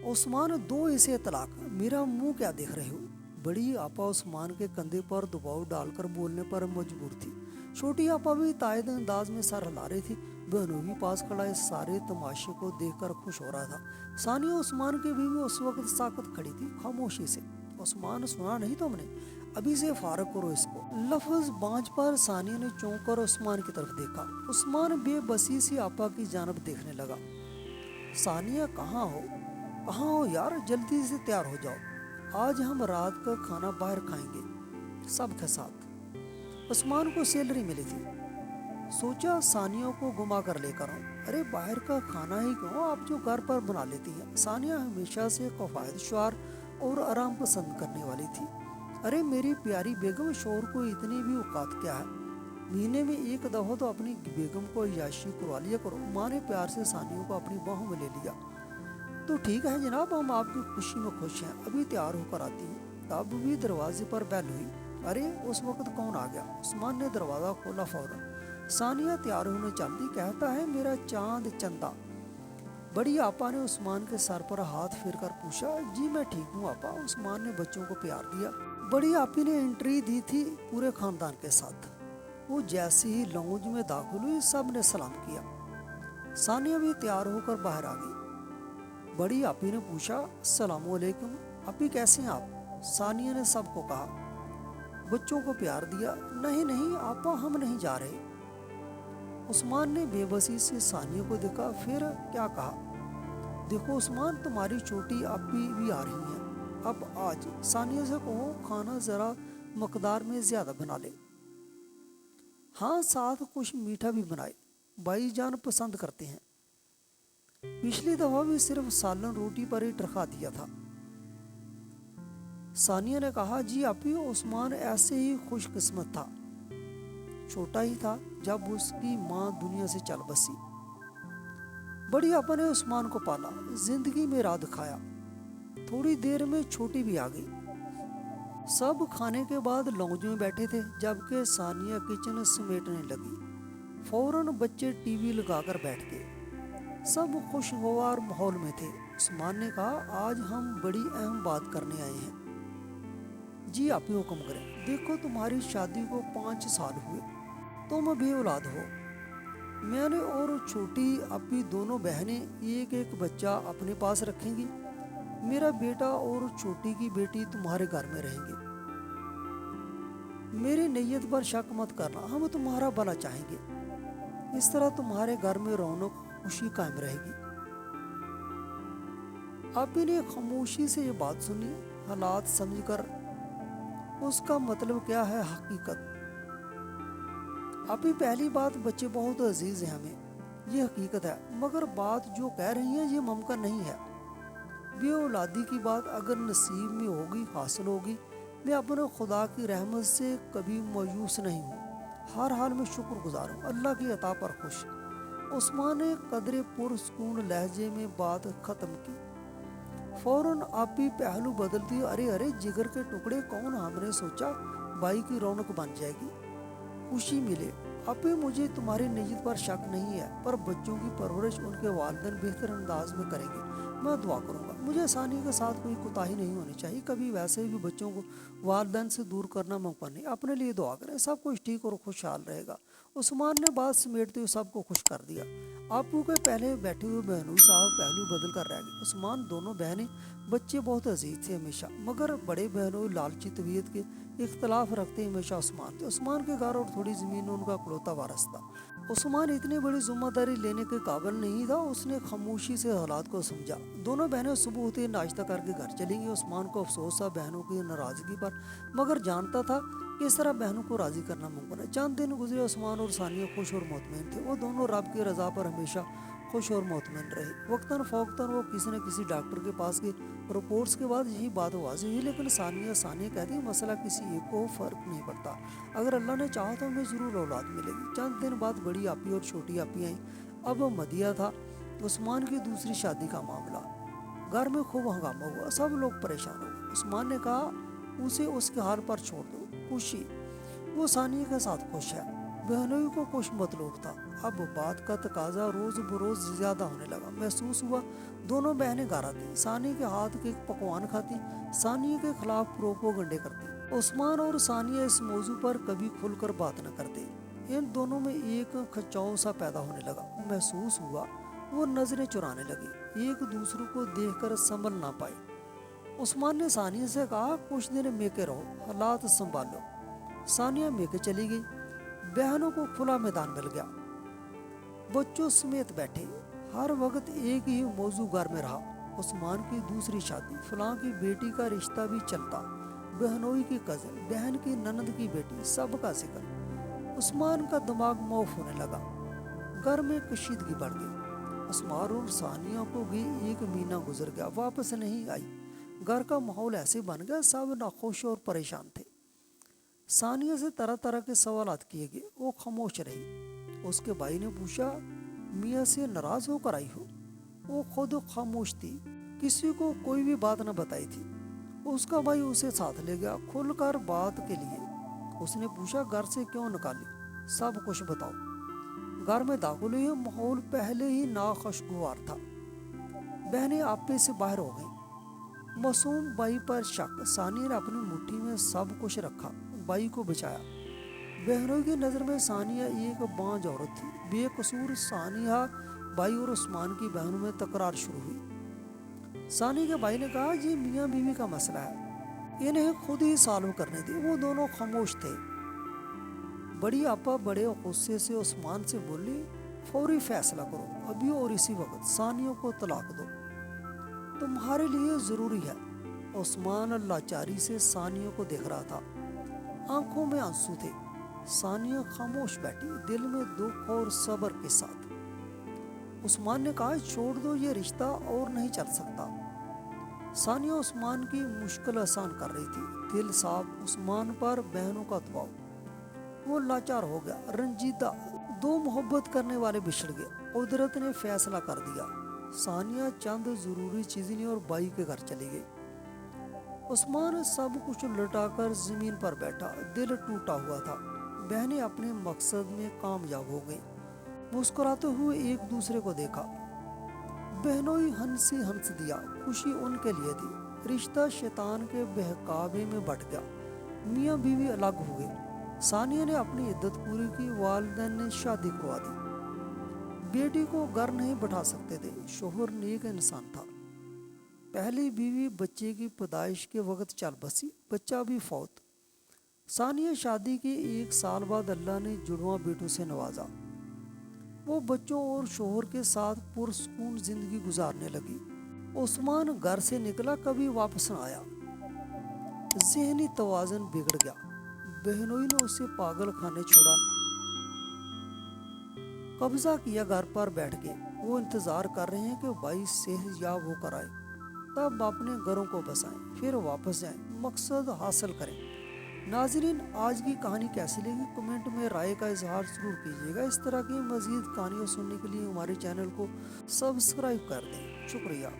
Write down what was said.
عثمان दो इसे तलाक, मेरा मुंह क्या देख रहे हो। बड़ी आपा उस्मान के कंधे पर दबाव डालकर बोलने पर मजबूर थी। छोटी आपा भी तायद अंदाज में सर हिला रही थी। बहनों भी पास खड़ा इस सारे तमाशे को देखकर खुश हो रहा था। सानिया उस्मान की बीवी उस वक्त साकत खड़ी थी खामोशी से। उस्मान, सुना नहीं तुमने, अभी से फारग करो इसको। लफ्ज बांझ पर सानिया ने चौंक कर उस्मान की तरफ देखा। उस्मान बेबसी सी आपा की जानब देखने लगा। सानिया, कहाँ हो यार, जल्दी से तैयार हो जाओ, आज हम रात का खाना बाहर खाएंगे सबके साथ। उस्मान को सैलरी मिली थी, सोचा सानिया को घुमा कर लेकर आऊं। अरे बाहर का खाना ही क्यों, आप जो घर पर बना लेती हैं। सानिया हमेशा से कफायतशुआर और आराम पसंद करने वाली थी। अरे मेरी प्यारी बेगम, शोहर को इतनी भी औकात क्या है, महीने में एक दफा तो अपनी बेगम को अय्याशी करवा लिया करो। माँ ने प्यार से सानिया को अपनी बाहों में ले लिया। तो ठीक है जनाब, हम आपकी खुशी में खुश हैं, अभी तैयार होकर आती हूँ। तब भी दरवाजे पर बेल हुई। अरे उस वक्त कौन आ गया। उस्मान ने दरवाज़ा खोला फौरन। सानिया तैयार होने चलती, कहता है मेरा चांद चंदा। बड़ी आपा ने उस्मान के सर पर हाथ फेर कर पूछा, जी मैं ठीक हूँ आपा। उस्मान ने बच्चों को प्यार दिया। बड़ी आपी ने एंट्री दी थी पूरे खानदान के साथ। वो जैसे ही लॉन्ज में दाखिल हुई, सब ने सलाम किया। सानिया भी तैयार होकर बाहर आ गई। बड़ी आपी ने पूछा, अस्सलामुअलैकुम आपी, कैसे हैं आप। सानिया ने सबको कहा, बच्चों को प्यार दिया। नहीं नहीं आपा, हम नहीं जा रहे। उस्मान ने बेबसी से सानिया को देखा, फिर क्या कहा, देखो उस्मान, तुम्हारी छोटी आपी भी आ रही हैं। अब आज सानिया से कहो खाना ज़रा मकदार में ज़्यादा बना ले। हाँ, साथ कुछ मीठा भी बनाए, भाई जान पसंद करते हैं। पिछली दफा भी सिर्फ सालन रोटी पर ही टरखा दिया था। सानिया ने कहा, जी आपी, उस्मान ऐसे ही खुशकिस्मत था, छोटा ही था जब उसकी माँ दुनिया से चल बसी। बड़ी आपा ने उस्मान को पाला, जिंदगी में राह दिखाया। थोड़ी देर में छोटी भी आ गई। सब खाने के बाद लॉन्ज में बैठे थे, जबकि सानिया किचन समेटने लगी। फौरन बच्चे टीवी लगाकर बैठ गए। सब खुशगवार माहौल में थे। उस्मान ने कहा, आज हम बड़ी अहम बात करने आए हैं। जी आप ही हुक्म करें। देखो तुम्हारी शादी को 5 साल हुए, तुम भी औलाद हो। मैंने और छोटी अपनी दोनों बहनें एक एक बच्चा अपने पास रखेंगी। मेरा बेटा और छोटी की बेटी तुम्हारे घर में रहेंगे। मेरी नीयत पर शक मत करना, हम तुम्हारा भला चाहेंगे। इस तरह तुम्हारे घर में रौनक खुशी कायम रहेगी। आपी ने खामोशी से ये बात सुनी, हालात समझकर उसका मतलब क्या है हकीकत। अभी पहली बात, बच्चे बहुत अजीज हैं हमें, ये हकीकत है, मगर बात जो कह रही हैं ये मुमकिन नहीं है। बे औलादी की बात अगर नसीब में होगी, हासिल होगी, मैं अपने खुदा की रहमत से कभी मायूस नहीं हूँ, हर हाल में शुक्रगुजार हूँ, अल्लाह की अता पर खुश। उस्मान ने कदरे पुरसकून लहजे में बात ख़त्म की। फौरन आपी पहलू बदलती, अरे अरे जिगर के टुकड़े, कौन, हमने सोचा भाई की रौनक बन जाएगी, खुशी मिले। आपी, मुझे तुम्हारी नीयत पर शक नहीं है, पर बच्चों की परवरिश उनके वालिदैन बेहतर अंदाज में करेंगे। मैं दुआ करूँगा, मुझे आसानी के साथ कोई कोताही नहीं होनी चाहिए। कभी वैसे भी बच्चों को वालिदैन से दूर करना मुमकिन नहीं। अपने लिए दुआ करें, सब कुछ ठीक और खुशहाल रहेगा। उस्मान ने बात समेटते हुए सबको खुश कर दिया। आपू के पहले बैठे हुए बहनोई साहब पहलू बदल कर रह गए। उस्मान, दोनों बहनें, बच्चे बहुत अजीज थे हमेशा, मगर बड़े बहनोई लालची तबीयत के इख्तलाफ रखते हमेशा उस्मान थे। उस्मान के घर और थोड़ी ज़मीन उनका इकलौता वारस था। उस्मान इतनी बड़ी जिम्मेदारी लेने के काबिल नहीं था। उसने खामोशी से हालात को समझा। दोनों बहनें सुबह होते ही नाश्ता करके घर चली गईं। उस्मान को अफसोस था बहनों की नाराज़गी पर, मगर जानता था कि इस तरह बहनों को राज़ी करना मुमकिन है। चंद दिन गुजरे, उस्मान और सानिया खुश और मुतमईन थे। वो दोनों रब की रज़ा पर हमेशा खुश और मुतमईन रहे। वक्तन फ़ौक़तन वो किसी न किसी डॉक्टर के पास गए। रिपोर्ट्स के बाद यही बात वाज़ेह हुई, लेकिन सानिया कहती, मसला किसी एक को फ़र्क नहीं पड़ता, अगर अल्लाह ने चाहा तो हमें ज़रूर औलाद मिलेगी। चंद दिन बाद बड़ी आपी और छोटी आपी आई। अब मदिया था उस्मान की दूसरी शादी का मामला। घर में खूब हंगामा हुआ, सब लोग परेशान हो गए। उस्मान ने कहा, उसे उसके हाल पर छोड़ दो, खुशी, वो सानिया के साथ खुश है। बहनोई को कुछ मतलब था, अब बात का तकाजा रोज बरोज ज्यादा होने लगा। महसूस हुआ दोनों बहनें घर आती, सानिया के हाथ के पकवान खाती, सानिया के खिलाफ प्रोपोगंडे करती। उस्मान और सानिया इस मौजू पर कभी खुलकर बात न करते। इन दोनों में एक खचाव सा पैदा होने लगा। महसूस हुआ वो नजरें चुराने लगे, एक दूसरे को देखकर संभल ना पाए। उस्मान ने सानिया से कहा, कुछ दिन मेके रहो, हालात संभालो। सानिया मेके चली गई। बहनों को खुला मैदान मिल गया, बच्चों समेत बैठे। हर वक्त एक ही मौजू घर में रहा, उस्मान की दूसरी शादी, फलां की बेटी का रिश्ता भी चलता, बहनोई की कजन, बहन की ननद की बेटी, सबका जिक्र। उस्मान का दिमाग मौफ होने लगा, घर में कशीदगी बढ़ गई। उस्मान और सानिया को भी एक महीना गुजर गया, वापस नहीं आई। घर का माहौल ऐसे बन गया, सब नाखुश और परेशान थे। सानिया से तरह तरह के सवालात किए गए, वो खामोश रही। उसके भाई ने पूछा, मियाँ से नाराज होकर आई हो? वो खुद खामोश थी, किसी को कोई भी बात न बताई थी। उसका भाई उसे साथ ले गया खुलकर बात के लिए। उसने पूछा, घर से क्यों निकाली, सब कुछ बताओ। घर में दाखिल हुए, माहौल पहले ही नाखुशगवार था। बहनें आपे से बाहर हो गई। मासूम भाई पर शक। सानिया ने अपनी मुट्ठी में सब कुछ रखा, भाई को बचाया। बहनों की नज़र में सानिया एक बांझ औरत थी, बेकसूर। सानिया भाई और उस्मान की बहनों में तकरार शुरू हुई। सानिया के भाई ने कहा, ये मियाँ बीवी का मसला है, इन्हें खुद ही सॉल्व करने दी। वो दोनों खामोश थे। बड़ी आपा बड़े गुस्से से उस्मान से बोली, फौरी फैसला करो, अभी और इसी वक्त सानिया को तलाक दो, तुम्हारे लिए ज़रूरी है। उस्मान लाचारी से सानिया को देख रहा था, आंखों में आंसू थे। सानिया खामोश बैठी, दिल में दुख और सब्र के साथ। उस्मान ने कहा, छोड़ दो, ये रिश्ता और नहीं चल सकता। सानिया उस्मान की मुश्किल आसान कर रही थी, दिल साफ। उस्मान पर बहनों का दबाव, वो लाचार हो गया, रंजीदा। दो मोहब्बत करने वाले बिछड़ गए, कुदरत ने फैसला कर दिया। सानिया चंद जरूरी चीजें और भाई के घर चली गई। उस्मान सब कुछ लुटाकर जमीन पर बैठा, दिल टूटा हुआ था। बहनें अपने मकसद में कामयाब हो गई, मुस्कुराते हुए एक दूसरे को देखा। बहनोई हंसी हंस दिया, खुशी उनके लिए थी। रिश्ता शैतान के बहकावे में बट गया, मियाँ बीवी अलग हुए। सानिया ने अपनी इद्दत पूरी की, वालिदैन ने शादी करवा दी। बेटी को घर नहीं बैठा सकते थे, शोहर नेक इंसान था। पहली बीवी बच्चे की पैदाइश के वक्त चल बसी, बच्चा भी फौत। सानिया शादी के 1 साल बाद अल्लाह ने जुड़वा बेटों से नवाजा। वो बच्चों और शोहर के साथ पुरसकून जिंदगी गुजारने लगी। उस्मान घर से निकला, कभी वापस न आया। ज़हनी तवाज़ुन बिगड़ गया। बहनोई ने उसे पागल खाने छोड़ा, कब्जा किया, घर पर बैठ गए। वो इंतजार कर रहे हैं कि भाई सेहतयाब होकर आए, तब अपने घरों को बसाएं, फिर वापस जाएं, मकसद हासिल करें। नाज़रीन, आज की कहानी कैसी लगी कमेंट में राय का इजहार ज़रूर कीजिएगा। इस तरह की मज़ीद कहानियाँ सुनने के लिए हमारे चैनल को सब्सक्राइब कर दें। शुक्रिया।